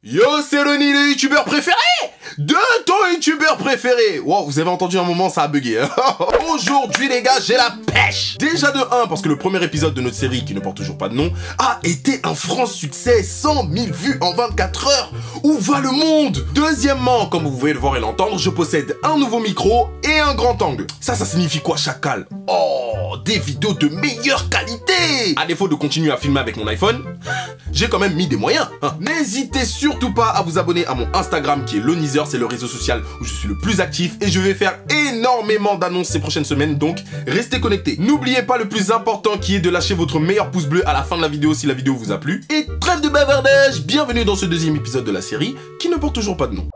Yo, c'est Ronnie, le youtubeur préféré de ton youtubeur préféré. Wow, vous avez entendu un moment, ça a bugué. Hein. Aujourd'hui, les gars, j'ai la pêche. Déjà de 1, parce que le premier épisode de notre série, qui ne porte toujours pas de nom, a été un franc succès. 100 000 vues en 24 heures. Où va le monde? Deuxièmement, comme vous pouvez le voir et l'entendre, je possède un nouveau micro et un grand angle. Ça signifie quoi, chacal? Oh, des vidéos de meilleure qualité. À défaut de continuer à filmer avec mon iPhone, j'ai quand même mis des moyens. Hein. N'hésitez surtout pas à vous abonner à mon Instagram qui est Lonizer, c'est le réseau social où je suis le plus actif et je vais faire énormément d'annonces ces prochaines semaines, donc restez connectés. N'oubliez pas le plus important qui est de lâcher votre meilleur pouce bleu à la fin de la vidéo si la vidéo vous a plu. Et trêve de bavardage, bienvenue dans ce deuxième épisode de la série qui ne porte toujours pas de nom.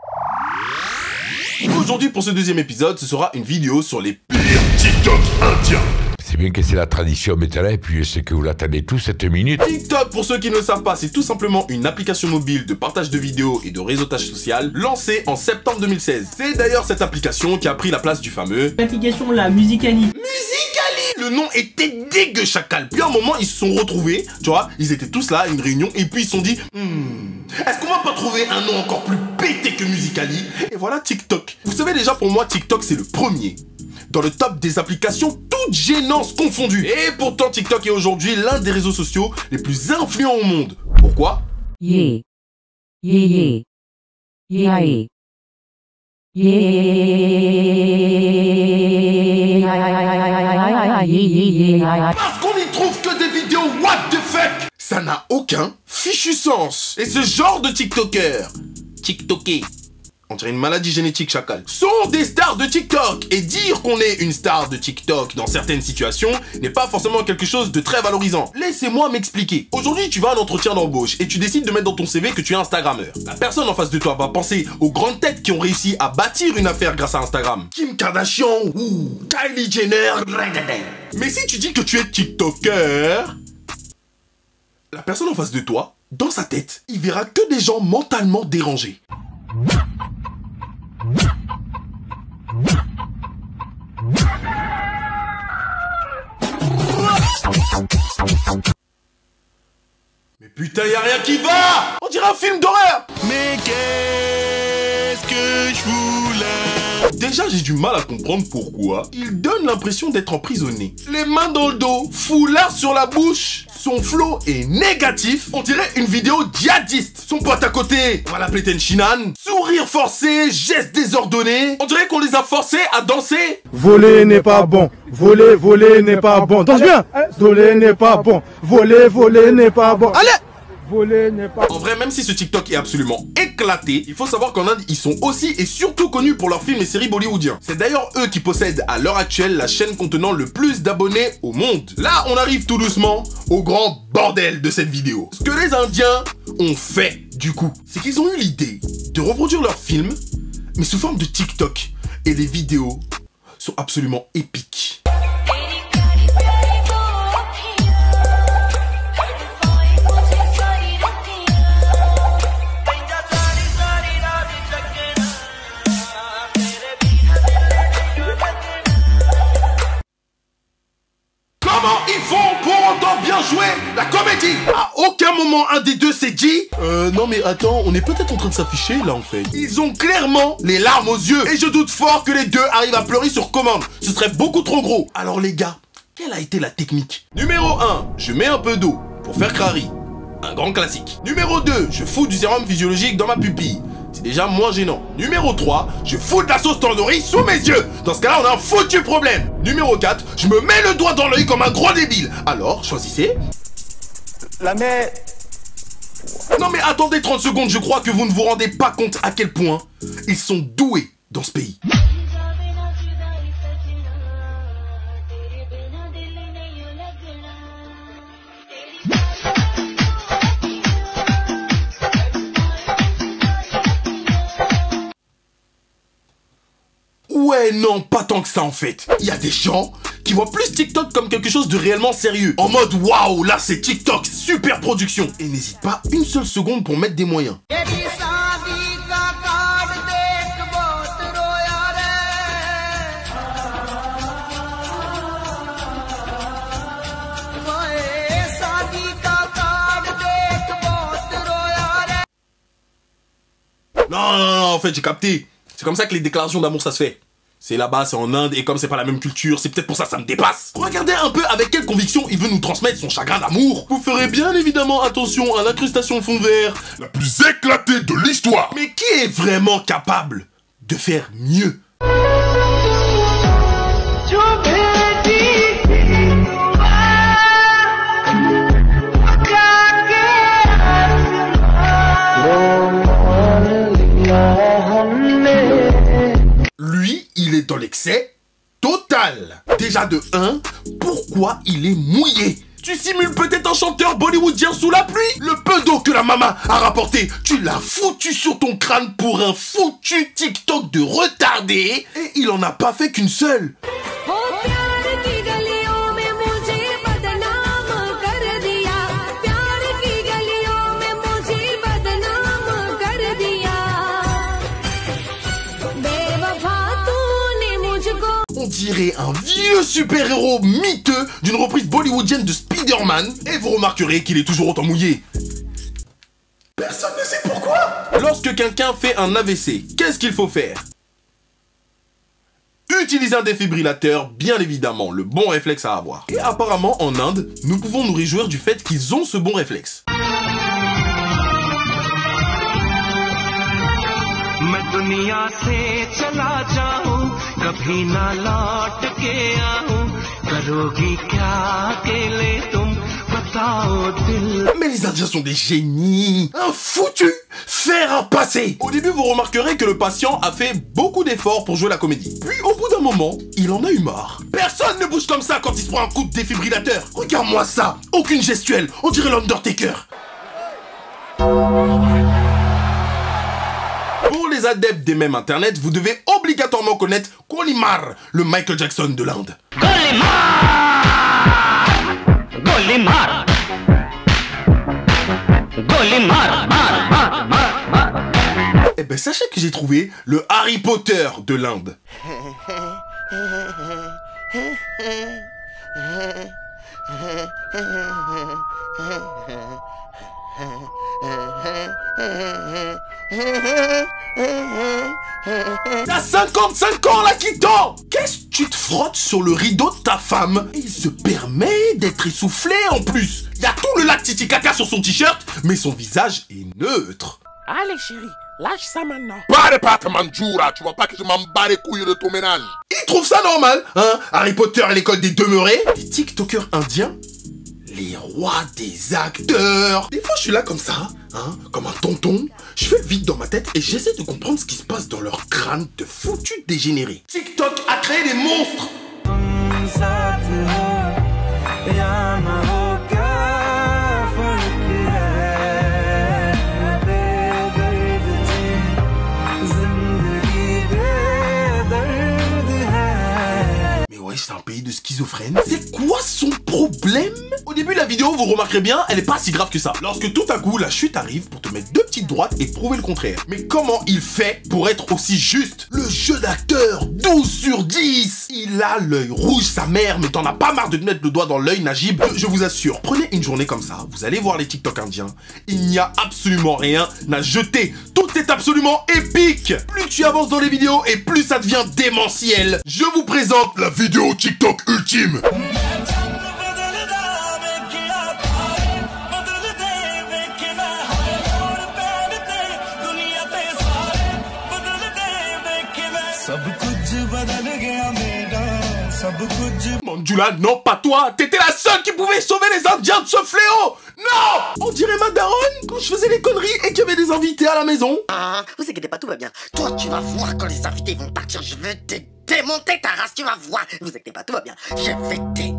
Aujourd'hui pour ce deuxième épisode, ce sera une vidéo sur les pires TikTok indiens. C'est bien que c'est la tradition, mais là, et puis je sais que vous l'attendez tous cette minute. TikTok, pour ceux qui ne le savent pas, c'est tout simplement une application mobile de partage de vidéos et de réseautage social lancée en septembre 2016. C'est d'ailleurs cette application qui a pris la place du fameux... L'application là, Musical.ly. Le nom était dégueu, chacal. Puis à un moment, ils se sont retrouvés, tu vois, ils étaient tous là à une réunion et puis ils se sont dit est-ce qu'on va pas trouver un nom encore plus pété que Musical.ly? Et voilà TikTok. Vous savez déjà, pour moi, TikTok, c'est le premier dans le top des applications toutes gênances confondues. Et pourtant, TikTok est aujourd'hui l'un des réseaux sociaux les plus influents au monde. Pourquoi? Parce qu'on n'y trouve que des vidéos what the fuck. Ça n'a aucun fichu sens. Et ce genre de TikTokers, TikToké, on dirait une maladie génétique, chacal, sont des stars de TikTok. Et dire qu'on est une star de TikTok dans certaines situations n'est pas forcément quelque chose de très valorisant. Laissez-moi m'expliquer. Aujourd'hui, tu vas à un entretien d'embauche et tu décides de mettre dans ton CV que tu es Instagrammeur. La personne en face de toi va penser aux grandes têtes qui ont réussi à bâtir une affaire grâce à Instagram. Kim Kardashian ou Kylie Jenner. Mais si tu dis que tu es TikToker, la personne en face de toi, dans sa tête, il verra que des gens mentalement dérangés. Mais putain, y'a rien qui va! On dirait un film d'horreur! Mais qu'est-ce que je voulais? Déjà, j'ai du mal à comprendre pourquoi il donne l'impression d'être emprisonné. Les mains dans le dos, foulard sur la bouche. Son flow est négatif. On dirait une vidéo djihadiste. Son pote à côté, on va l'appeler Tenchinan. Sourire forcé, gestes désordonnés. On dirait qu'on les a forcés à danser. Voler n'est pas bon. Voler n'est pas bon. Danse bien. Voler n'est pas bon. Voler n'est pas bon. Allez! Voler n'est pas... En vrai, même si ce TikTok est absolument éclaté, il faut savoir qu'en Inde, ils sont aussi et surtout connus pour leurs films et séries bollywoodiens. C'est d'ailleurs eux qui possèdent à l'heure actuelle la chaîne contenant le plus d'abonnés au monde. Là, on arrive tout doucement au grand bordel de cette vidéo. Ce que les Indiens ont fait, du coup, c'est qu'ils ont eu l'idée de reproduire leurs films, mais sous forme de TikTok. Et les vidéos sont absolument épiques. Comment ils font pour autant bien jouer la comédie? À aucun moment un des deux s'est dit non mais attends, on est peut-être en train de s'afficher là en fait. Ils ont clairement les larmes aux yeux. Et je doute fort que les deux arrivent à pleurer sur commande. Ce serait beaucoup trop gros. Alors les gars, quelle a été la technique? Numéro 1, je mets un peu d'eau pour faire crari. Un grand classique. Numéro 2, je fous du sérum physiologique dans ma pupille. C'est déjà moins gênant. Numéro 3, je fous de la sauce tandoori sous mes yeux. Dans ce cas-là, on a un foutu problème. Numéro 4, je me mets le doigt dans l'œil comme un gros débile. Alors, choisissez. La mer... Non mais attendez 30 secondes, je crois que vous ne vous rendez pas compte à quel point ils sont doués dans ce pays. Ouais, non, pas tant que ça en fait. Il y a des gens qui voient plus TikTok comme quelque chose de réellement sérieux. En mode, waouh, là c'est TikTok, super production. Et n'hésite pas une seule seconde pour mettre des moyens. Non, en fait, j'ai capté. C'est comme ça que les déclarations d'amour, ça se fait. C'est là-bas, c'est en Inde, et comme c'est pas la même culture, c'est peut-être pour ça que ça me dépasse. Regardez un peu avec quelle conviction il veut nous transmettre son chagrin d'amour. Vous ferez bien évidemment attention à l'incrustation fond vert, la plus éclatée de l'histoire. Mais qui est vraiment capable de faire mieux? Lui, il est dans l'excès total. Déjà de 1, pourquoi il est mouillé? Tu simules peut-être un chanteur bollywoodien sous la pluie? Le peu d'eau que la maman a rapporté, tu l'as foutu sur ton crâne pour un foutu TikTok de retardé, et il en a pas fait qu'une seule. On dirait un vieux super-héros miteux d'une reprise bollywoodienne de Spider-Man, et vous remarquerez qu'il est toujours autant mouillé. Personne ne sait pourquoi. Lorsque quelqu'un fait un AVC, qu'est-ce qu'il faut faire? Utiliser un défibrillateur, bien évidemment, le bon réflexe à avoir. Et apparemment, en Inde, nous pouvons nous réjouir du fait qu'ils ont ce bon réflexe. Mais les Indiens sont des génies. Un foutu fer à passer. Au début, vous remarquerez que le patient a fait beaucoup d'efforts pour jouer la comédie. Puis, au bout d'un moment, il en a eu marre. Personne ne bouge comme ça quand il se prend un coup de défibrillateur. Regarde-moi ça. Aucune gestuelle. On dirait l'Undertaker. Pour les adeptes des mèmes internet, vous devez obligatoirement connaître Golimar, le Michael Jackson de l'Inde. Golimar, Golimar, Eh ben sachez que j'ai trouvé le Harry Potter de l'Inde. T'as 55 ans là qui dort. Qu'est-ce que tu te frottes sur le rideau de ta femme? Et il se permet d'être essoufflé en plus. Il y a tout le lac Titicaca sur son t-shirt, mais son visage est neutre. Allez chérie, lâche ça maintenant. Pare pas ta manjura, tu vois pas que je m'en bats les couilles de ton ménage. Il trouve ça normal, hein? Harry Potter à l'école des demeurés. Les TikTokers indiens, les rois des acteurs. Des fois je suis là comme ça, hein, comme un tonton. Je fais le vide dans ma tête et j'essaie de comprendre ce qui se passe dans leur crâne de foutus dégénérés. TikTok a créé des monstres. C'est un pays de schizophrènes. C'est quoi son problème? Au début de la vidéo, vous remarquerez bien, elle est pas si grave que ça. Lorsque tout à coup, la chute arrive pour te mettre deux petites droites et prouver le contraire. Mais comment il fait pour être aussi juste? Le jeu d'acteur, 12 sur 10. Il a l'œil rouge, sa mère, mais t'en as pas marre de te mettre le doigt dans l'œil, Najib. Je vous assure, prenez une journée comme ça, vous allez voir les TikTok indiens. Il n'y a absolument rien à jeter. Tout est absolument épique. Plus tu avances dans les vidéos et plus ça devient démentiel. Je vous présente la vidéo TikTok ultime. Manjula, non, pas toi. T'étais la seule qui pouvait sauver les Indiens de ce fléau. Non. On dirait ma daronne quand je faisais les conneries et qu'il y avait des invités à la maison. Ah, vous inquiétez pas, tout va bien. Toi, tu vas voir quand les invités vont partir. Je vais te démonter ta race, tu vas voir. Vous inquiétez pas, tout va bien. Je vais te...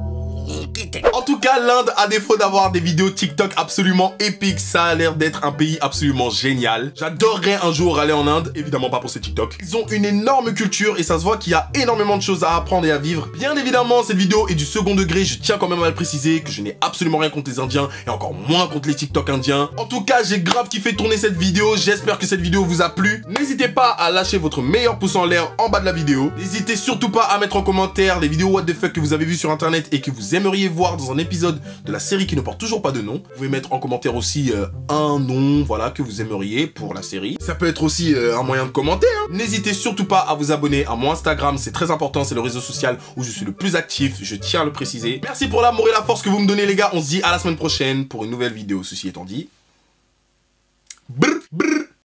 En tout cas, l'Inde, à défaut d'avoir des vidéos TikTok absolument épiques, ça a l'air d'être un pays absolument génial. J'adorerais un jour aller en Inde, évidemment pas pour ces TikTok. Ils ont une énorme culture et ça se voit qu'il y a énormément de choses à apprendre et à vivre. Bien évidemment, cette vidéo est du second degré, je tiens quand même à le préciser que je n'ai absolument rien contre les Indiens et encore moins contre les TikTok indiens. En tout cas, j'ai grave kiffé tourner cette vidéo, j'espère que cette vidéo vous a plu. N'hésitez pas à lâcher votre meilleur pouce en l'air en bas de la vidéo. N'hésitez surtout pas à mettre en commentaire les vidéos what the fuck que vous avez vues sur internet et que vous aimeriez voir voir dans un épisode de la série qui ne porte toujours pas de nom. Vous pouvez mettre en commentaire aussi un nom, voilà, que vous aimeriez pour la série. Ça peut être aussi un moyen de commenter, hein. N'hésitez surtout pas à vous abonner à mon Instagram, c'est très important, c'est le réseau social où je suis le plus actif, je tiens à le préciser. Merci pour l'amour et la force que vous me donnez les gars, on se dit à la semaine prochaine pour une nouvelle vidéo. Ceci étant dit, brr, brr.